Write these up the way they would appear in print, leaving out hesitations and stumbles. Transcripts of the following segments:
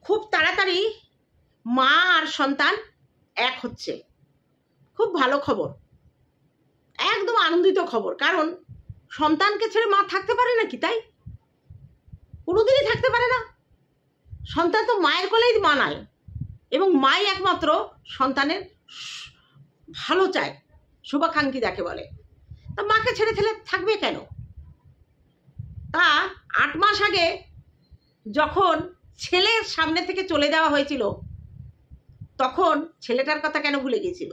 খুব তাড়াতাড়ি মা আর সন্তান এক হচ্ছে। খুব ভালো খবর, একদম আনন্দিত খবর। কারণ সন্তানকে ছেড়ে মা থাকতে পারে নাকি? তাই কোনোদিনই থাকতে পারে না। সন্তান তো মায়ের কোলেই মানায়, এবং মাই একমাত্র সন্তানের ভালো চায়, শুভাকাঙ্ক্ষী যাকে বলে। তা মাকে ছেড়ে থাকবে কেন? তা 8 মাস আগে যখন ছেলের সামনে থেকে চলে যাওয়া হয়েছিল, তখন ছেলেটার কথা কেন ভুলে গিয়েছিল?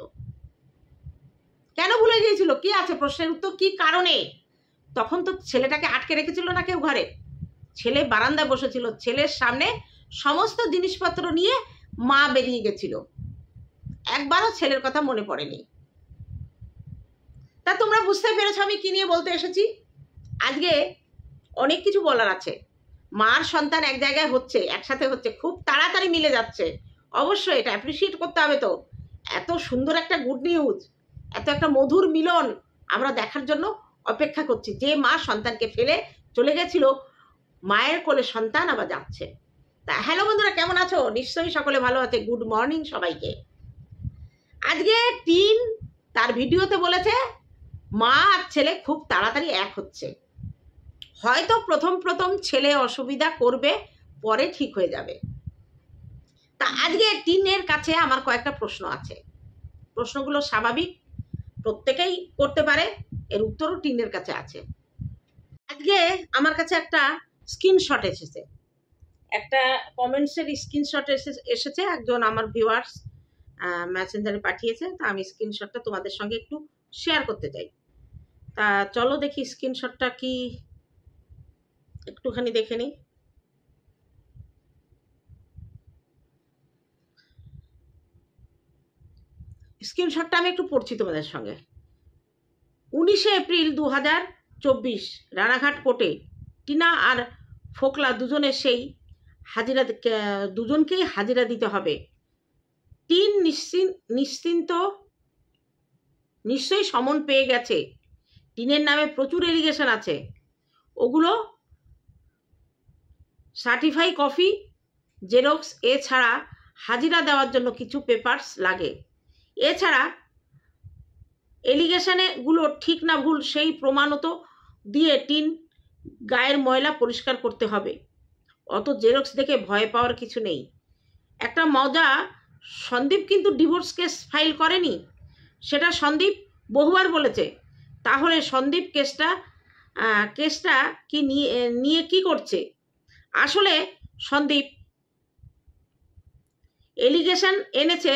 কেন ভুলে গিয়েছিল? কি আছে প্রশ্নের উত্তর? কি কারণে? তখন তো ছেলেটাকে আটকে রেখেছিল না কেউ ঘরে। ছেলে বারান্দায় বসেছিল, ছেলের সামনে সমস্ত জিনিসপত্র নিয়ে মা বেরিয়ে গেছিল, একবারও ছেলের কথা মনে পড়েনি। তা তোমরা বুঝতে পেরেছো আমি কি নিয়ে বলতে এসেছি? আজকে অনেক কিছু বলার আছে। মার সন্তান এক জায়গায় হচ্ছে, একসাথে হচ্ছে, খুব তাড়াতাড়ি মিলে যাচ্ছে। অবশ্যই এটা অ্যাপ্রিসিয়েট করতে হবে। তো এত সুন্দর একটা গুড নিউজ, এত একটা মধুর মিলন আমরা দেখার জন্য অপেক্ষা করছি। যে মা সন্তানকে ফেলে চলে গেছিল, মায়ের কোলে সন্তান আবার যাচ্ছে। তা হ্যালো বন্ধুরা, কেমন আছো? নিশ্চয়ই সকলে ভালো আছে। গুড মর্নিং সবাইকে। আজকে টিন তার ভিডিওতে বলেছে মা আর ছেলে খুব তাড়াতাড়ি এক হচ্ছে। হয়তো প্রথম ছেলে অসুবিধা করবে, পরে ঠিক হয়ে যাবে। তা আজকে টিনের কাছে আমার কয়েকটা প্রশ্ন আছে। প্রশ্নগুলো স্বাভাবিক, প্রত্যেকেই করতে পারে, এর উত্তরও টিনের কাছে আছে। আজকে আমার কাছে একটা স্ক্রিনশট এসেছে, একটা কমেন্টসের স্ক্রিনশট এসেছে। একজন আমার ভিউয়ার্স মেসেঞ্জারে পাঠিয়েছে। তা আমি স্ক্রিনশটটা তোমাদের সঙ্গে একটু শেয়ার করতে চাই। তা চলো দেখি স্ক্রিনশটটা কি, একটুখানি দেখে নিই। স্ক্রিনশটটা আমি একটু পড়ছি তোমাদের সঙ্গে। 19শে এপ্রিল 2024 রানাঘাট কোর্টে টিনা আর ফোকলা দুজনকেই হাজিরা দিতে হবে। টিন নিশ্চয়ই সমন পেয়ে গেছে। টিনের নামে প্রচুর এলিগেশন আছে, ওগুলো সার্টিফাই কপি, জেরক্স, এছাড়া হাজিরা দেওয়ার জন্য কিছু পেপারস লাগে। এছাড়া এলিগেশনগুলো ঠিক না ভুল সেই প্রমাণত দিয়ে টিন গায়ের ময়লা পরিষ্কার করতে হবে। অত জেরক্স দেখে ভয় পাওয়ার কিছু নেই। একটা মজা, সন্দীপ কিন্তু ডিভোর্স কেস ফাইল করেনি, সেটা সন্দীপ বহুবার বলেছে। তাহলে সন্দীপ কেসটা কি নিয়ে কি করছে? আসলে সন্দীপ এলিগেশন এনেছে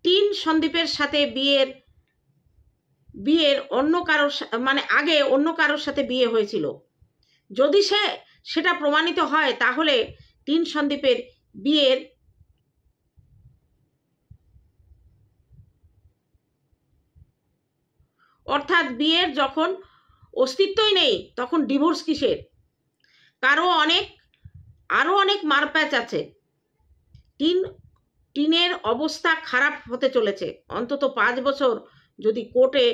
টিন সন্দীপের সাথে বিয়ের অন্য কারোর আগে অন্য কারোর সাথে বিয়ে হয়েছিল। যদি সেটা প্রমাণিত হয়, তাহলে টিন সন্দীপের বিয়ের অর্থাৎ বিয়ের যখন অস্তিত্বই নেই, তখন ডিভোর্স কিসের? আরও অনেক মারপ্যাচ আছে। টিনের অবস্থা খারাপ হতে চলেছে। অন্তত 5 বছর যদি কোর্টে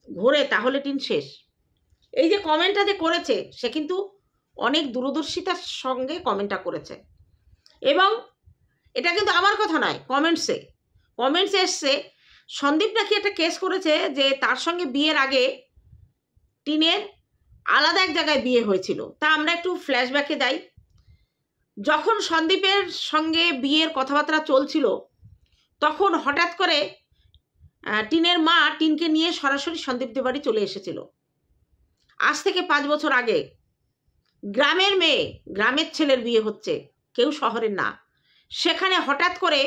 ঘুরে তাহলে টিন শেষ। এই যে কমেন্টটা যে করেছে, সে কিন্তু অনেক দূরদর্শিতার সঙ্গে কমেন্টটা করেছে। এবং এটা কিন্তু আমার কথা নয়, কমেন্টসে এসছে সন্দীপ নাকি একটা কেস করেছে যে তার সঙ্গে বিয়ের আগে টিনের আলাদা এক জায়গায় বিয়ে হয়েছিল। তা আমরা একটু ফ্ল্যাশব্যাকে যাই। যখন সন্দীপের সঙ্গে বিয়ের কথাবার্তা চলছিল, তখন হঠাৎ করে টিনের মা টিনকে নিয়ে সরাসরি সন্দীপদের বাড়ি চলে এসেছিল। আজ থেকে 5 বছর আগে। গ্রামের মেয়ে, গ্রামের ছেলের বিয়ে হচ্ছে, কেউ শহরের না। সেখানে হঠাৎ করে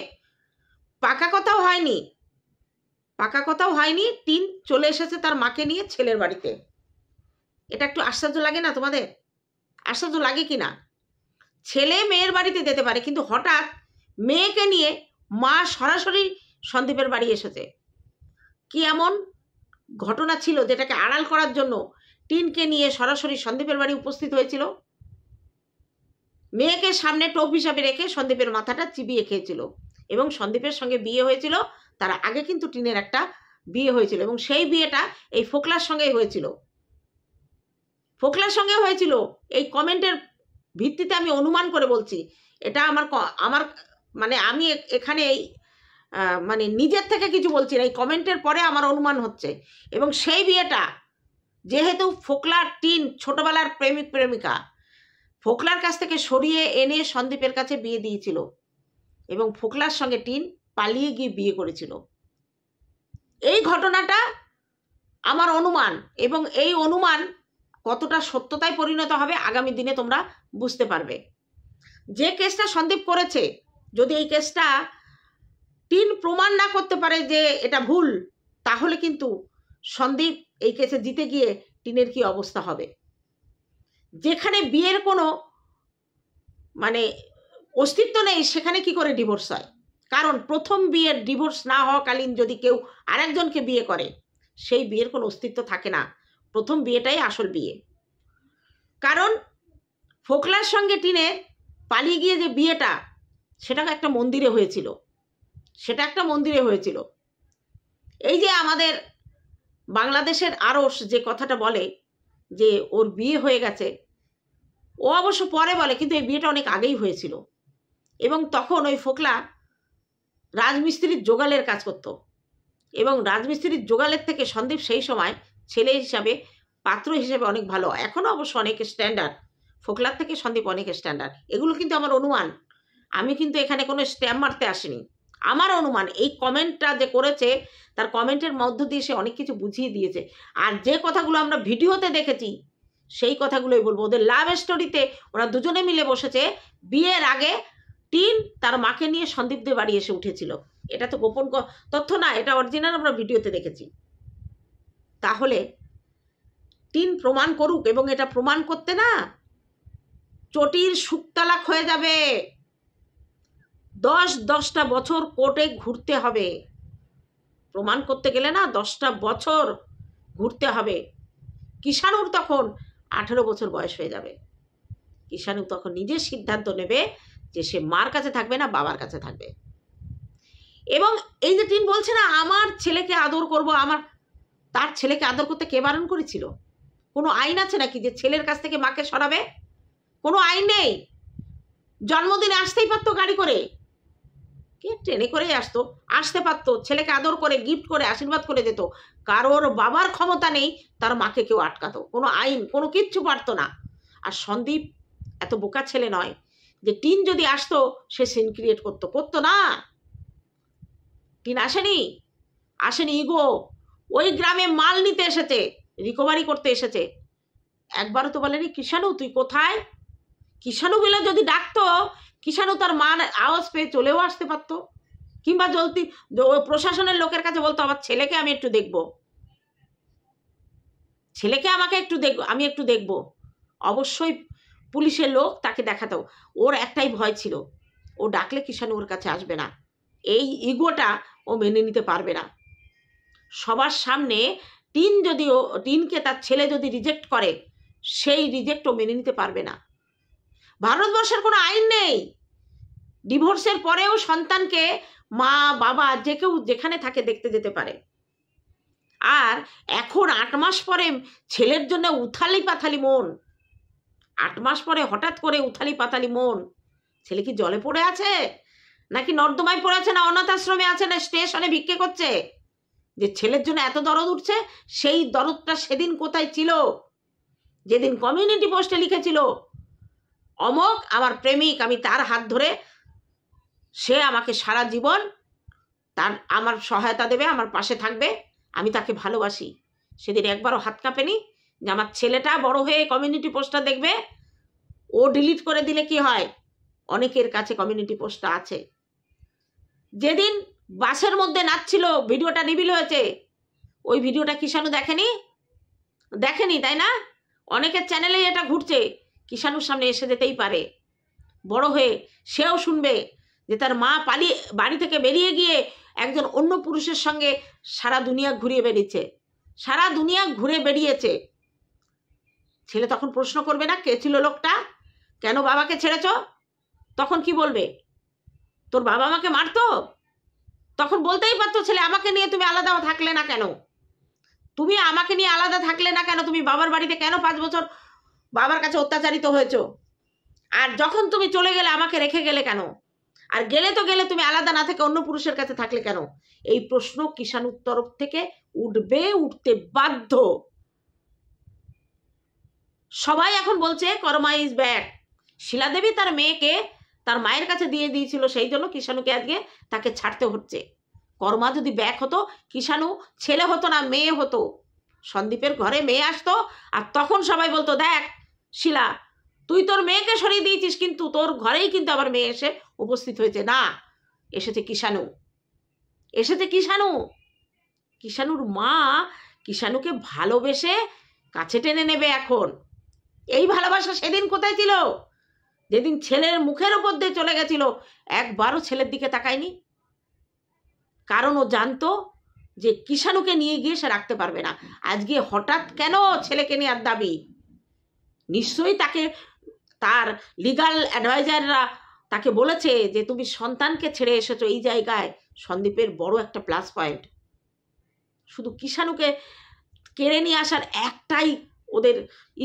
পাকা কথাও হয়নি, টিন চলে এসেছে তার মাকে নিয়ে ছেলের বাড়িতে। এটা একটু আশ্চর্য লাগে না তোমাদের? আশ্চর্য লাগে কি না? ছেলে মেয়ের বাড়িতে যেতে পারে, কিন্তু হঠাৎ মেয়েকে নিয়ে মা সরাসরি সন্দীপের বাড়ি এসেছে। কি এমন ঘটনা ছিল যেটাকে আড়াল করার জন্য টিনকে নিয়ে সরাসরি সন্দীপের বাড়ি উপস্থিত হয়েছিল? মেয়েকে সামনে টোপ হিসাবে রেখে সন্দীপের মাথাটা চিবিয়ে খেয়েছিল। এবং সন্দীপের সঙ্গে বিয়ে হয়েছিল, তার আগে কিন্তু টিনের একটা বিয়ে হয়েছিল, এবং সেই বিয়েটা এই ফোকলার সঙ্গেই হয়েছিল। এই কমেন্টের ভিত্তিতে আমি অনুমান করে বলছি। এটা আমার মানে আমি এখানে এই মানে নিজের থেকে কিছু বলছি না, এই কমেন্টের পরে আমার অনুমান হচ্ছে। এবং সেই বিয়েটা যেহেতু ফোকলার টিন ছোটবেলার প্রেমিক প্রেমিকা ফোকলার কাছ থেকে সরিয়ে এনে সন্দীপের কাছে বিয়ে দিয়েছিল এবং ফোকলার সঙ্গে টিন পালিয়ে গিয়ে বিয়ে করেছিল। এই ঘটনাটা আমার অনুমান, এবং এই অনুমান কতটা সত্যতায় পরিণত হবে আগামী দিনে তোমরা বুঝতে পারবে। যে কেসটা সন্দীপ করেছে, যদি এই কেসটা টিন প্রমাণ না করতে পারে যে এটা ভুল, তাহলে কিন্তু সন্দীপ এই কেসে জিতে গিয়ে টিনের কি অবস্থা হবে। যেখানে বিয়ের কোনো মানে অস্তিত্ব নেই সেখানে কি করে ডিভোর্স হয়? কারণ প্রথম বিয়ের ডিভোর্স না হওয়াকালীন যদি কেউ আরেকজনকে বিয়ে করে, সেই বিয়ের কোনো অস্তিত্ব থাকে না। প্রথম বিয়েটাই আসল বিয়ে। কারণ ফোকলার সঙ্গে টিনের পালিয়ে গিয়ে যে বিয়েটা, সেটা একটা মন্দিরে হয়েছিল, সেটা একটা মন্দিরে হয়েছিল। এই যে আমাদের বাংলাদেশের আরশ যে কথাটা বলে যে ওর বিয়ে হয়ে গেছে, ও অবশ্য পরে বলে, কিন্তু এই বিয়েটা অনেক আগেই হয়েছিল। এবং তখন ওই ফোকলা রাজমিস্ত্রির জোগালের কাজ করত, এবং রাজমিস্ত্রির জোগালের থেকে সন্দীপ সেই সময় ছেলে হিসাবে পাত্র হিসেবে অনেক ভালো, এখনও অবশ্য অনেক স্ট্যান্ডার্ড, ফোকলার থেকে সন্দীপ অনেক স্ট্যান্ডার্ড। এগুলো কিন্তু আমার অনুমান, আমি কিন্তু এখানে কোনো স্ট্যাম্প মারতে আসিনি, আমার অনুমান। এই কমেন্টটা যে করেছে তার কমেন্টের মধ্য দিয়ে সে অনেক কিছু বুঝিয়ে দিয়েছে। আর যে কথাগুলো আমরা ভিডিওতে দেখেছি সেই কথাগুলোই বলবো। ওদের লাভ স্টোরিতে ওরা দুজনে মিলে বসেছে, বিয়ের আগে টিন তার মাকে নিয়ে সন্দীপদের বাড়ি এসে উঠেছিল। এটা তো গোপন তথ্য না, এটা অরিজিনাল আমরা ভিডিওতে দেখেছি। তাহলে টিন প্রমাণ করুক, এবং এটা প্রমাণ করতে না চটির সুক্তালাক হয়ে যাবে। 10টা বছর কোর্টে ঘুরতে হবে, প্রমাণ করতে গেলে না 10টা বছর ঘুরতে হবে। কিষাণুর তখন 18 বছর বয়স হয়ে যাবে। কিষাণু তখন নিজের সিদ্ধান্ত নেবে যে সে মার কাছে থাকবে না বাবার কাছে থাকবে। এবং এই যে টিন বলছে না আমার ছেলেকে আদর করব, তার ছেলেকে আদর করতে কে বারণ করেছিল? কোনো আইন আছে নাকি যে ছেলের কাছ থেকে মাকে সরাবে? কোনো আইন নেই। জন্মদিনে আসতেই পারতো গাড়ি করে, কে ট্রেনে করেই আসতে পারতো, ছেলেকে আদর করে গিফট করে আশীর্বাদ করে যেত। কারোর বাবার ক্ষমতা নেই তার মাকে কেউ আটকাতো, কোনো আইন কোনো কিচ্ছু পারতো না। আর সন্দীপ এত বোকা ছেলে নয় যে টিন যদি আসতো সে সিন ক্রিয়েট করতো না। টিন আসেনি ইগো। ওই গ্রামে মাল নিতে এসেছে, রিকভারি করতে এসেছে, একবারও তো বলেনি কিষাণু তুই কোথায়। কিষাণু বলে যদি ডাকতো, কিষাণু তার মান আওয়াজ পেয়ে চলেও আসতে পারতো, কিংবা জলদি প্রশাসনের লোকের কাছে বলতো আমার ছেলেকে আমি একটু দেখবো, আমি একটু দেখবো। অবশ্যই পুলিশের লোক তাকে দেখাতো। ওর একটাই ভয় ছিল, ও ডাকলে কিষাণু ওর কাছে আসবে না, এই ইগোটা ও মেনে নিতে পারবে না। সবার সামনে টিনকে তার ছেলে যদি রিজেক্ট করে, সেই রিজেক্ট ও মেনে নিতে পারবে না। ভারতবর্ষের কোনো আইন নেই, ডিভোর্সের পরেও সন্তানকে মা বাবা যে কেউ যেখানে থাকে দেখতে যেতে পারে। আর এখন 8 মাস পরে ছেলের জন্য উথালি পাথালি মন, 8 মাস পরে হঠাৎ করে উথালি পাতালি মন। ছেলে কি জলে পড়ে আছে, নাকি নর্দমায় পড়ে আছে, না অনাথ আশ্রমে আছে, না স্টেশনে ভিক্ষে করছে যে ছেলের জন্য এত দরদ উঠছে? সেই দরদটা সেদিন কোথায় ছিল যেদিন কমিউনিটি পোস্টে লিখেছিল অমক আমার প্রেমিক, আমি তার হাত ধরে, সে আমাকে সারা জীবন আমার সহায়তা দেবে, আমার পাশে থাকবে, আমি তাকে ভালোবাসি। সেদিন একবারও হাত কাঁপেনি যে আমার ছেলেটা বড় হয়ে কমিউনিটি পোস্টটা দেখবে। ও ডিলিট করে দিলে কি হয়, অনেকের কাছে কমিউনিটি পোস্টটা আছে। যেদিন বাসের মধ্যে নাচছিল, ভিডিওটা রিভিল হয়েছে, ওই ভিডিওটা কিষাণু দেখেনি তাই না? অনেকের চ্যানেলেই এটা ঘুরছে। কিষাণুর সামনে এসে যেতেই পারে, বড় হয়ে সেও শুনবে যে তার মা বাড়ি থেকে বেরিয়ে গিয়ে একজন অন্য পুরুষের সঙ্গে সারা দুনিয়া ঘুরে বেরিয়েছে। ছেলে তখন প্রশ্ন করবে না কে ছিল লোকটা, কেন বাবাকে ছেড়েছ? তখন কি বলবে, তোর বাবা আমাকে মারতো? তখন বলতেই পারতো ছেলে আমাকে নিয়ে তুমি আলাদা থাকলে না কেন, তুমি বাবার বাড়িতে কেন 5 বছর বাবার কাছে অত্যাচারিত হয়েছো? আর যখন তুমি চলে গেলে আমাকে রেখে গেলে কেন? আর গেলে তো গেলে, তুমি আলাদা না থেকে অন্য পুরুষের কাছে থাকলে কেন? এই প্রশ্ন কিষাণুর তরফ থেকে উঠবে, উঠতে বাধ্য। সবাই এখন বলছে কর্মা ইজ ব্যাক। শিলা দেবী তার মেয়েকে তার মায়ের কাছে দিয়ে দিয়েছিল, সেই জন্য কিষাণুকে আজকে তাকে ছাড়তে হচ্ছে। কর্মা যদি ব্যাক হতো, কিষাণু ছেলে হতো না, মেয়ে হতো। সন্দীপের ঘরে মেয়ে আসতো, আর তখন সবাই বলতো, দেখ শিলা, তুই তোর মেয়েকে সরিয়ে দিয়েছিস, কিন্তু তোর ঘরেই কিন্তু আবার মেয়ে এসে উপস্থিত হয়েছে। না, এসেছে কিষাণু, এসেছে কিষাণু। কিষাণুর মা কিষাণুকে ভালোবেসে কাছে টেনে নেবে এখন। এই ভালোবাসা সেদিন কোথায় ছিল? যেদিন ছেলের মুখের ওপর দিয়ে চলে গেছিল, একবারও ছেলের দিকে তাকায়নি। কারণ ও জানতো যে কিষাণুকে নিয়ে গিয়ে সে রাখতে পারবে না। আজকে হঠাৎ কেন ছেলেকে নেওয়ার দাবি? নিশ্চয়ই তাকে তার লিগাল অ্যাডভাইজাররা তাকে বলেছে যে তুমি সন্তানকে ছেড়ে এসেছো, এই জায়গায় সন্দীপের বড় একটা প্লাস পয়েন্ট। শুধু কিষাণুকে কেড়ে নিয়ে আসার একটাই ওদের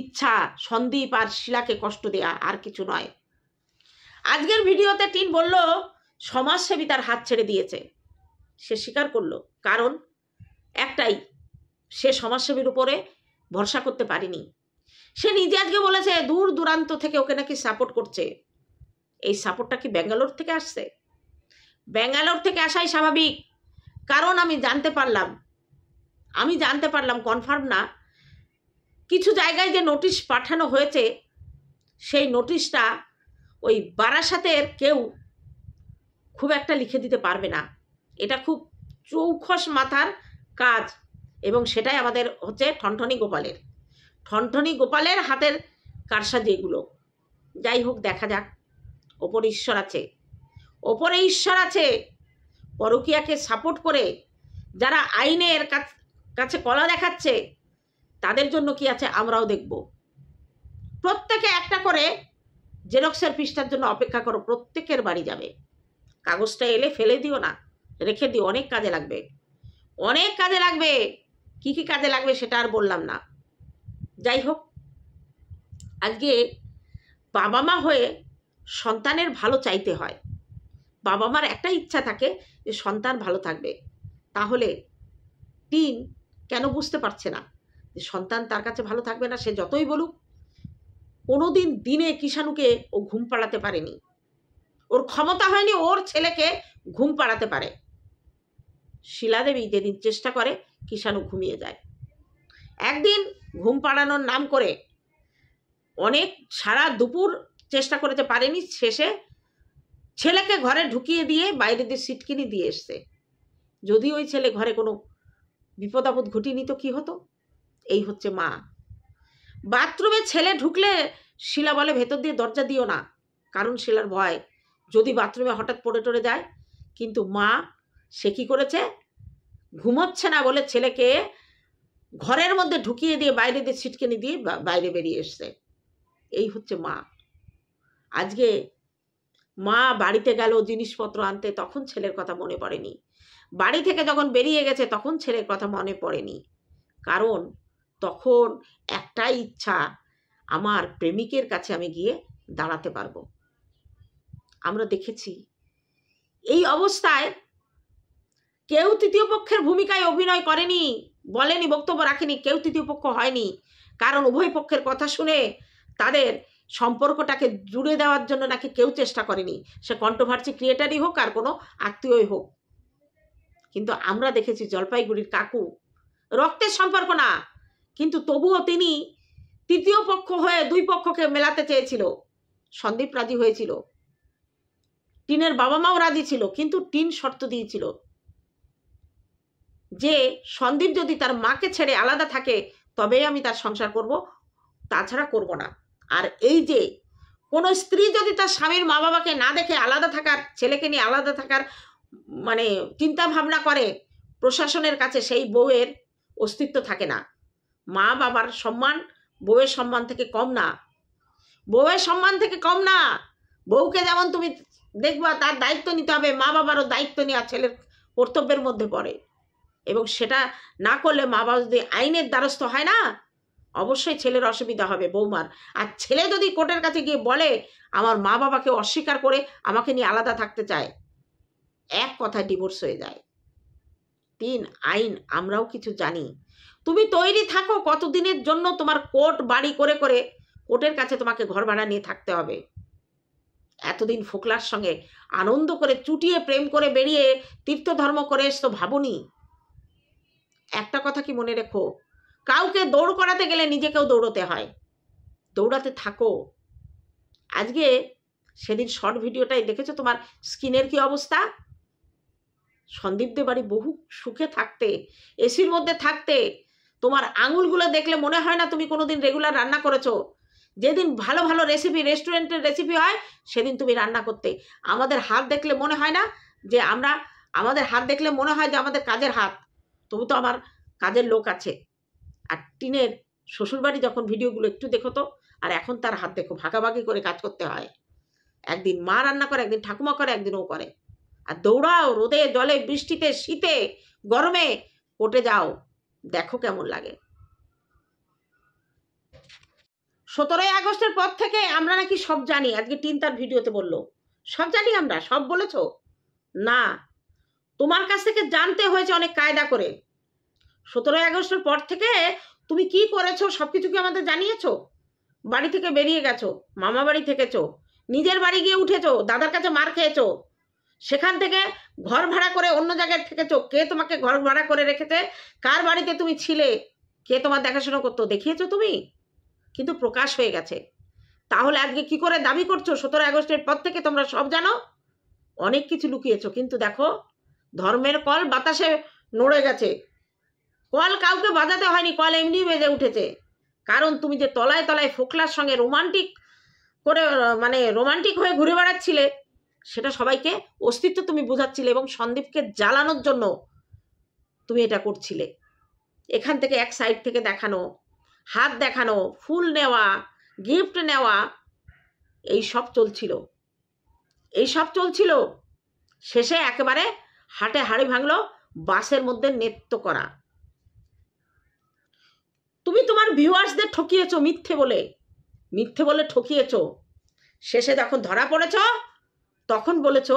ইচ্ছা, সন্দীপ আর শিলাকে কষ্ট দেয়া, আর কিছু নয়। আজকের ভিডিওতে টিন বলল সমাজসেবী তার হাত ছেড়ে দিয়েছে। সে স্বীকার করলো, কারণ একটাই, সে সমাজসেবীর উপরে ভরসা করতে পারেনি। সে নিজে আজকে বলেছে দূর দূরান্ত থেকে ওকে নাকি সাপোর্ট করছে। এই সাপোর্টটা কি ব্যাঙ্গালোর থেকে আসছে? ব্যাঙ্গালোর থেকে আসাই স্বাভাবিক, কারণ আমি জানতে পারলাম কনফার্ম না, কিছু জায়গায় যে নোটিশ পাঠানো হয়েছে, সেই নোটিশটা ওই বারাসাতের কেউ খুব একটা লিখে দিতে পারবে না। এটা খুব চৌখস মাথার কাজ, এবং সেটাই আমাদের হচ্ছে ঠনঠনি গোপালের হাতের কারসাজি এগুলো। যাই হোক, দেখা যাক। ওপরে ঈশ্বর আছে। পরকীয়াকে সাপোর্ট করে যারা আইনের কাছে কলা দেখাচ্ছে, তাদের জন্য কি আছে আমরাও দেখব। প্রত্যেকে একটা করে জেরক্সের পৃষ্ঠার জন্য অপেক্ষা করো, প্রত্যেকের বাড়ি যাবে। কাগজটা এলে ফেলে দিও না, রেখে দিও, অনেক কাজে লাগবে। কি কি কাজে লাগবে সেটা আর বললাম না। যাই হোক, আজকে বাবা মা হয়ে সন্তানের ভালো চাইতে হয়। বাবা মার একটা ইচ্ছা থাকে যে সন্তান ভালো থাকবে। তাহলে টিন কেন বুঝতে পারছে না যে সন্তান তার কাছে ভালো থাকবে না? সে যতই বলুক, কোনোদিন দিনে কিষাণুকে ও ঘুম পাড়াতে পারেনি। ওর ক্ষমতা হয়নি ওর ছেলেকে ঘুম পাড়াতে পারে। শিলাদেবী যেদিন চেষ্টা করে, কিষাণু ঘুমিয়ে যায়। একদিন ঘুম পাড়ানোর নাম করে অনেক সারা দুপুর চেষ্টা করতে পারেনি, শেষে ছেলেকে ঘরে ঢুকিয়ে দিয়ে বাইরে দিয়ে সিটকিনি দিয়ে এসছে। যদি ওই ছেলে ঘরে কোনো বিপদ আপদ ঘটিয়ে নিত কি হতো? এই হচ্ছে মা। বাথরুমে ছেলে ঢুকলে শিলা বলে ভেতর দিয়ে দরজা দিও না, কারণ শিলার ভয় যদি বাথরুমে হঠাৎ পড়ে টরে যায়। কিন্তু মা সে কি করেছে, ঘুমোচ্ছে না বলে ছেলেকে ঘরের মধ্যে ঢুকিয়ে দিয়ে বাইরে দিয়ে ছিটকিনি দিয়ে বাইরে বেরিয়ে এসছে। এই হচ্ছে মা। আজকে মা বাড়িতে গেল জিনিসপত্র আনতে, তখন ছেলের কথা মনে পড়েনি। বাড়ি থেকে যখন বেরিয়ে গেছে তখন ছেলের কথা মনে পড়েনি, কারণ তখন একটাই ইচ্ছা, আমার প্রেমিকের কাছে আমি গিয়ে দাঁড়াতে পারবো। আমরা দেখেছি এই অবস্থায় কেউ তৃতীয় পক্ষের ভূমিকায় অভিনয় করেনি, বলেনি, বক্তব্য রাখেনি, কেউ তৃতীয় পক্ষ হয়নি। কারণ উভয় পক্ষের কথা শুনে তাদের সম্পর্কটাকে জুড়ে দেওয়ার জন্য নাকি কেউ চেষ্টা করেনি, সে কন্ট্রোভার্সি ক্রিয়েটারই হোক আর কোনো আত্মীয়ই হোক। কিন্তু আমরা দেখেছি জলপাইগুড়ির কাকু, রক্তের সম্পর্ক না, কিন্তু তবুও তিনি তৃতীয় পক্ষ হয়ে দুই পক্ষকে মেলাতে চেয়েছিল। সন্দীপ রাজি হয়েছিল, টিনের বাবা মাও রাজি ছিল, কিন্তু টিন শর্ত দিয়েছিল যে সন্দীপ যদি তার মাকে ছেড়ে আলাদা থাকে তবেই আমি তার সংসার করব, তাছাড়া করব না। আর এই যে কোনো স্ত্রী যদি তার স্বামীর মা বাবাকে না দেখে আলাদা থাকার, ছেলেকে নিয়ে আলাদা থাকার মানে চিন্তা ভাবনা করে, প্রশাসনের কাছে সেই বউয়ের অস্তিত্ব থাকে না। মা বাবার সম্মান বউয়ের সম্মান থেকে কম না, বউকে যেমন তুমি দেখবা তার দায়িত্ব নিতে হবে, মা বাবারও দায়িত্ব নেওয়া ছেলের কর্তব্যের মধ্যে পড়ে। এবং সেটা না করলে মা বাবা যদি আইনের দ্বারস্থ হয় না, অবশ্যই ছেলের অসুবিধা হবে বৌমার। আর ছেলে যদি কোর্টের কাছে গিয়ে বলে আমার মা বাবাকে অস্বীকার করে আমাকে নিয়ে আলাদা থাকতে চায়, এক কথায় ডিভোর্স হয়ে যায়। 3 আইন আমরাও কিছু জানি। তুমি তৈরি থাকো কতদিনের জন্য তোমার কোর্ট বাড়ি করে করে কোর্টের কাছে তোমাকে ঘর ভাড়া নিয়ে থাকতে হবে। এতদিন ফোকলার সঙ্গে আনন্দ করে চুটিয়ে প্রেম করে বেরিয়ে তীর্থ ধর্ম করে এসো ভাবনি। একটা কথা কি মনে রেখো, কাউকে দৌড় করাতে গেলে নিজেকেও দৌড়তে হয়, দৌড়াতে থাকো। আজকে সেদিন শর্ট ভিডিওটাই দেখেছো তোমার স্কিনের কি অবস্থা। সন্দীপদের বাড়ি বহু সুখে থাকতে, এসির মধ্যে থাকতে তোমার আঙুলগুলো দেখলে মনে হয় না তুমি কোনোদিন রেগুলার রান্না করেছো। যেদিন ভালো ভালো রেসিপি, রেস্টুরেন্টের রেসিপি হয় সেদিন তুমি রান্না করতে। আমাদের হাত দেখলে মনে হয় না যে আমাদের হাত দেখলে মনে হয় যে আমাদের কাজের হাত, তবু তো আমার কাজের লোক আছে। আর টিনের শ্বশুরবাড়ি যখন ভিডিওগুলো একটু দেখো তো, আর এখন তার হাত দেখো, ভাগাভাগি করে কাজ করতে হয়। একদিন মা রান্না করে, একদিন ঠাকুমা করে, একদিন ও করে। আর দৌড়াও রোদে জলে বৃষ্টিতে শীতে গরমে, কোর্টে যাও, দেখো কেমন লাগে। 17ই আগস্টের পর থেকে আমরা নাকি সব জানি। আজকে টিন তার ভিডিওতে বললো সব জানি আমরা, সব বলেছো না, তোমার কাছ থেকে জানতে হয়েছে অনেক কায়দা করে। 17ই আগস্টের পর থেকে তুমি কি করেছো সবকিছু কি আমাদের জানিয়েছো? বাড়ি থেকে বেরিয়ে গেছো, মামা বাড়ি থেকেছো, নিজের বাড়ি গিয়ে উঠেছো, দাদার কাছে মার খেয়েছো, সেখান থেকে ঘর ভাড়া করে অন্য জায়গায় থেকেছো। কে তোমাকে ঘর ভাড়া করে রেখেছে, কার বাড়িতে তুমি ছিলে, কে তোমার দেখাশোনা করতো, দেখিয়েছো তুমি, কিন্তু প্রকাশ হয়ে গেছে। তাহলে আজকে কি করে দাবি করছো 17 আগস্টের পর থেকে তোমরা সব জানো? অনেক কিছু লুকিয়েছো, কিন্তু দেখো ধর্মের কল বাতাসে নড়ে গেছে। কল কাউকে বাজাতে হয়নি, কল এমনি বেজে উঠেছে। কারণ তুমি যে তলায় তলায় ফোকলার সঙ্গে রোমান্টিক করে, মানে রোমান্টিক হয়ে ঘুরে বেড়াচ্ছিলে, সেটা সবাইকে অস্তিত্ব তুমি বোঝাচ্ছিলে এবং সন্দীপকে জ্বালানোর জন্য তুমি এটা করছিলে। এখান থেকে এক সাইড থেকে দেখানো, হাত দেখানো, ফুল নেওয়া, গিফট নেওয়া, এই সব চলছিল। শেষে একেবারে হাটে হাড়ি ভাঙলো, বাসের মধ্যে নৃত্য করা। তুমি তোমার ভিউয়ার্সদের ঠকিয়েছো, মিথ্যে বলে ঠকিয়েছো। শেষে যখন ধরা পড়েছ তখন বলেছো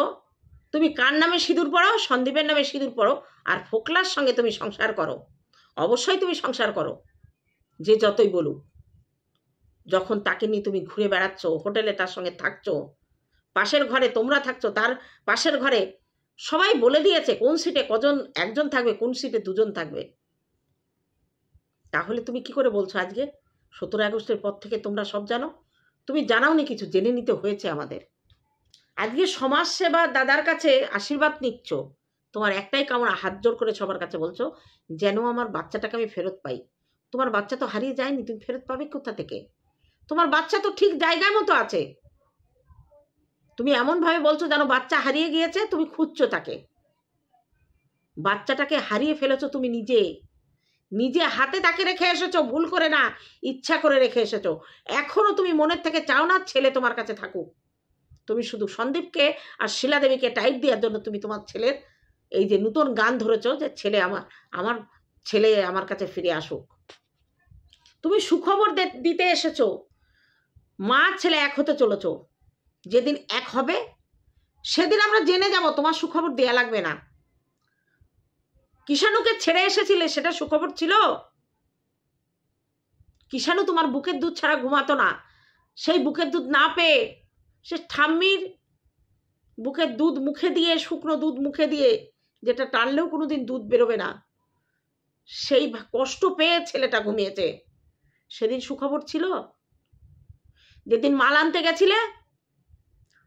তুমি কার নামে সিঁদুর পড়ো, সন্দীপের নামে সিঁদুর পড়ো, আর ফোকলার সঙ্গে তুমি সংসার করো। অবশ্যই তুমি সংসার করো, যে যতই বলুক। যখন তাকে নিয়ে তুমি ঘুরে বেড়াচ্ছ, হোটেলে তার সঙ্গে থাকছো, পাশের ঘরে তোমরা থাকছো, তার পাশের ঘরে সবাই বলে দিয়েছে কোন সিটে একজন থাকবে, কোন সিটে দুজন থাকবে। তাহলে তুমি কি করে বলছো আজকে 17 আগস্টের পর থেকে তোমরা সব জানো? তুমি জানাওনি, কিছু জেনে নিতে হয়েছে আমাদের। আজকে সমাজসেবা দাদার কাছে আশীর্বাদ নিচ্ছ, তোমার একটাই কামনা, হাত জোর করে সবার কাছে বলছো যেন আমার বাচ্চাটাকে আমি ফেরত পাই। তোমার বাচ্চা তো হারিয়ে যায়নি, তুমি ফেরত পাবে কোথা থেকে? তোমার বাচ্চা তো ঠিক জায়গায় মতো আছে। তুমি এমনভাবে বলছো যেন বাচ্চা হারিয়ে গিয়েছে, তুমি খুঁজছো তাকে। বাচ্চাটাকে হারিয়ে ফেলেছো তুমি নিজে হাতে তাকে রেখে এসেছো, ভুল করে না, ইচ্ছা করে রেখে এসেছো। এখনো তুমি মনের থেকে চাও না ছেলে তোমার কাছে থাকুক। তুমি শুধু সন্দীপকে আর শিলা দেবীকে টাইট দেওয়ার জন্য তুমি তোমার ছেলের এই যে নতুন গান ধরেছো যে ছেলে আমার ছেলে আমার কাছে ফিরে আসুক। তুমি সুখবর দিতে এসেছো, মা ছেলে এক হতে চলেছো। যেদিন এক হবে সেদিন আমরা জেনে যাব, তোমার সুখবর দেয়া লাগবে না। কিষাণুকে ছেড়ে এসেছিলে, সেটা সুখবর ছিল? কিষাণু তোমার বুকের দুধ ছাড়া ঘুমাতো না। সেই বুকের দুধ না পেয়ে সে ঠাম্মির বুকের দুধ মুখে দিয়ে, শুকনো দুধ মুখে দিয়ে, যেটা টানলেও কোনোদিন দুধ বেরোবে না, সেই কষ্ট পেয়ে ছেলেটা ঘুমিয়েছে। সেদিন সুখবর ছিল? যেদিন মাল আনতে গেছিলে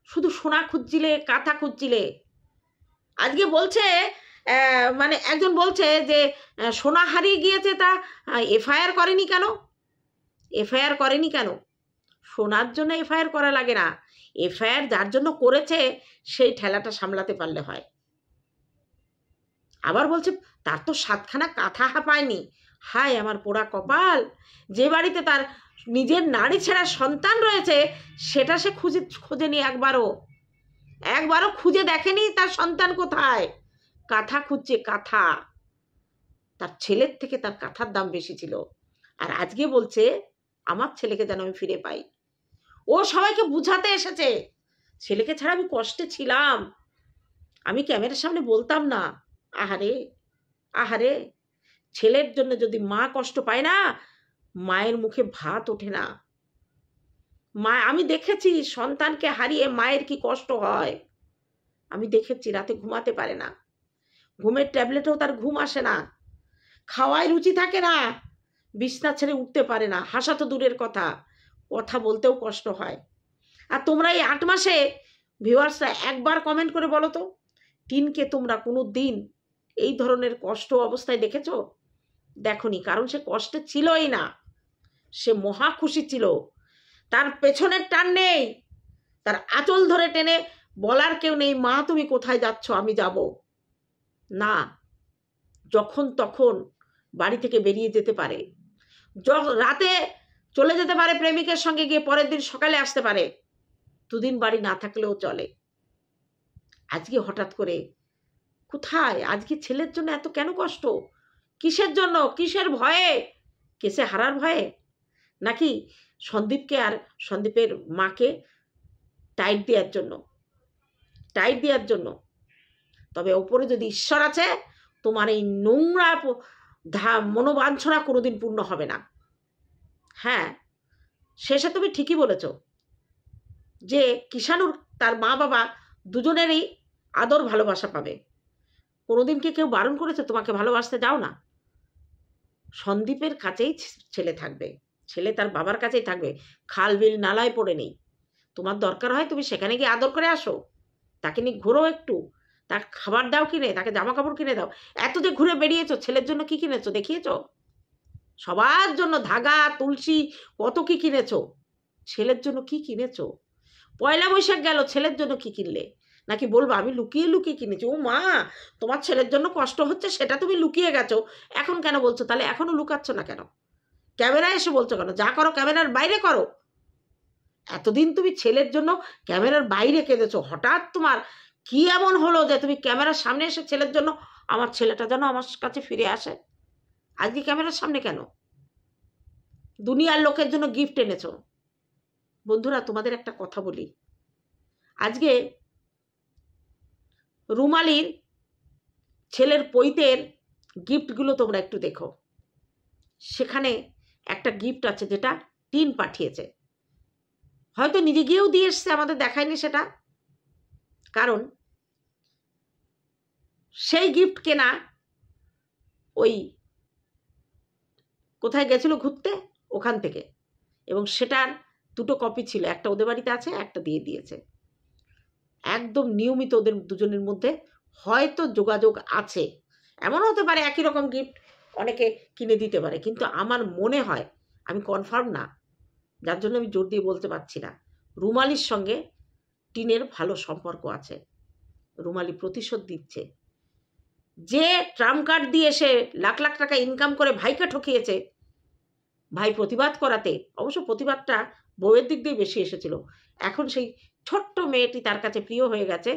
শুধু সোনা খুঁজছিলে, কাঁথা খুঁজছিলে। আজকে বলছে মানে একজন বলছে যে সোনা হারিয়ে গিয়েছে, তা এফআইআর করেনি কেন? সোনার জন্য এফআইআর করা লাগে না, এফআইআর যার জন্য করেছে সেই ঠেলাটা সামলাতে পারলে হয়। আবার বলছে তার তো 7খানা কাঁথা পায়নি। হায় আমার পোড়া কপাল, যে বাড়িতে তার নিজের নারী ছেঁড়া সন্তান রয়েছে সেটা সে খোঁজেনি, একবারও খুঁজে দেখেনি তার সন্তান কোথায়। কাঁথা খুঁজছে, কাঁথা। তার ছেলের থেকে তার কাঁথার দাম বেশি ছিল। আর আজকে বলছে আমার ছেলেকে যেন আমি ফিরে পাই। ও সবাইকে বুঝাতে এসেছে ছেলেকে ছাড়া আমি কষ্টে ছিলাম, আমি ক্যামেরার সামনে বলতাম না। আহারে আহারে, ছেলের জন্য যদি মা কষ্ট পায় না, মায়ের মুখে ভাত ওঠে না। মা, আমি দেখেছি সন্তানকে হারিয়ে মায়ের কি কষ্ট হয়। আমি দেখেছি রাতে ঘুমাতে পারে না, ঘুমের ট্যাবলেটেও তার ঘুম আসে না, খাওয়ায় রুচি থাকে না, বিছনা ছেড়ে উঠতে পারে না, হাসা তো দূরের কথা, কথা বলতেও কষ্ট হয়। আর তোমরা এই 8 মাসে ভিউয়ার্সরা একবার কমেন্ট করে বলো তো, টিনকে তোমরা কোনো দিন এই ধরনের কষ্ট অবস্থায় দেখেছো? দেখনি, কারণ সে কষ্টে ছিলই না, সে মহা খুশি ছিল। তার পেছনের টান নেই, তার আঁচল ধরে টেনে বলার কেউ নেই, মা তুমি কোথায় যাচ্ছ, আমি যাব না। যখন তখন বাড়ি থেকে বেরিয়ে যেতে পারে, রাতে চলে যেতে পারে প্রেমিকের সঙ্গে গিয়ে, পরের দিন সকালে আসতে পারে, 2 দিন বাড়ি না থাকলেও চলে। আজকে হঠাৎ করে কোথায়? আজকে ছেলের জন্য এত কেন কষ্ট? কিসের জন্য? কিসের ভয়ে? কেসে হারার ভয়ে? নাকি সন্দীপকে আর সন্দীপের মাকে টাইট দেওয়ার জন্য? টাইট দেওয়ার জন্য। তবে ওপরে যদি ঈশ্বর আছে, তোমার এই নোংরা মনোবাঞ্ছনা কোনোদিন পূর্ণ হবে না। হ্যাঁ, শেষে তুমি ঠিকই বলেছ যে কিষাণুর তার মা বাবা দুজনেরই আদর ভালোবাসা পাবে। কোনোদিন কি কেউ বারণ করেছে তোমাকে ভালোবাসতে যাও না? সন্দীপের কাছেই ছেলে থাকবে, ছেলে তার বাবার কাছেই থাকবে, খাল বিল নালায় পড়ে নেই। তোমার দরকার হয় তুমি সেখানে গিয়ে আদর করে আসো, তাকে নিয়ে ঘোরো একটু, তার খাবার দাও কিনে, তাকে জামা কাপড় কিনে দাও। এত যে ঘুরে বেরিয়েছো, ছেলের জন্য কি কিনেছো দেখিয়েছো? সবার জন্য ধাগা, তুলসী, কত কি কিনেছো, ছেলের জন্য কি কিনেছো? পয়লা বৈশাখ গেল, ছেলের জন্য কি কিনলে? নাকি বলবো আমি লুকিয়ে লুকিয়ে কিনেছি? ও মা, তোমার ছেলের জন্য কষ্ট হচ্ছে সেটা তুমি লুকিয়ে গেছো, এখন কেন বলছো? তাহলে এখনো লুকাচ্ছ না কেন? ক্যামেরায় এসে বলছো কেন? যা করো ক্যামেরার বাইরে করো। এতদিন তুমি ছেলের জন্য ক্যামেরার বাইরে কেঁদেছো, হঠাৎ তোমার কি এমন হলো যে তুমি ক্যামেরার সামনে এসে ছেলের জন্য, আমার ছেলেটা যেন আমার কাছে ফিরে আসে? আজকে ক্যামেরার সামনে কেন? দুনিয়ার লোকের জন্য গিফট এনেছো। বন্ধুরা, তোমাদের একটা কথা বলি, আজকে রুমালির ছেলের পৈতের গিফটগুলো তোমরা একটু দেখো। সেখানে একটা গিফট আছে যেটা টিন পাঠিয়েছে, হয়তো নিজে গিয়েও দিয়ে এসছে, আমাদের দেখায়নি সেটা। কারণ সেই গিফট কেনা ওই কোথায় গেছিল ঘুরতে, ওখান থেকে, এবং সেটার 2টো কপি ছিল, একটা ওদের বাড়িতে আছে, একটা দিয়ে দিয়েছে। একদম নিয়মিত ওদের দুজনের মধ্যে হয়তো যোগাযোগ আছে, এমন হতে পারে একই রকম গিফট অনেকে কিনে দিতে পারে, কিন্তু আমার মনে হয়, আমি কনফার্ম না, যার জন্য আমি জোর দিয়ে বলতে পারছি না, রুমালির সঙ্গে টিনের ভালো সম্পর্ক আছে। রুমালি প্রতিশোধ দিচ্ছে। যে ট্রাম্প কার্ড দিয়ে সে লাখ লাখ টাকা ইনকাম করে ভাইকে ঠকিয়েছে, ভাই প্রতিবাদ করাতে, অবশ্য প্রতিবাদটা বউয়ের দিক দিয়ে বেশি এসেছিল, এখন সেই ছোট্ট মেয়েটি তার কাছে প্রিয় হয়ে গেছে,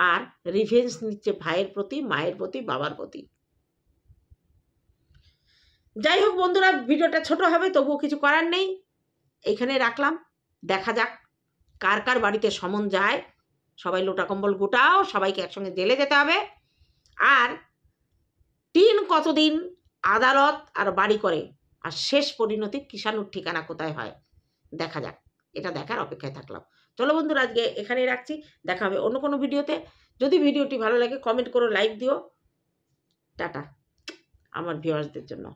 আর রিভেঞ্জ নিচ্ছে ভাইয়ের প্রতি, মায়ের প্রতি, বাবার প্রতি। যাই হোক বন্ধুরা, ভিডিওটা ছোট হবে, তবুও কিছু করার নেই, এইখানে রাখলাম। দেখা যাক কার কার বাড়িতে সমন যায়। সবাই লোটা কম্বল গোটাও, সবাইকে একসঙ্গে জেলে যেতে হবে। আর টিন কতদিন আদালত আর বাড়ি করে, আর শেষ পরিণতি কিষাণুর ঠিকানা কোথায় হয়, দেখা যাক। এটা দেখার অপেক্ষায় থাকলাম। চলো বন্ধুরা, আজকে এখানেই রাখছি, দেখা হবে অন্য কোনো ভিডিওতে। যদি ভিডিওটি ভালো লাগে কমেন্ট করো, লাইক দিও। টাটা আমার ভিউয়ার্সদের জন্য।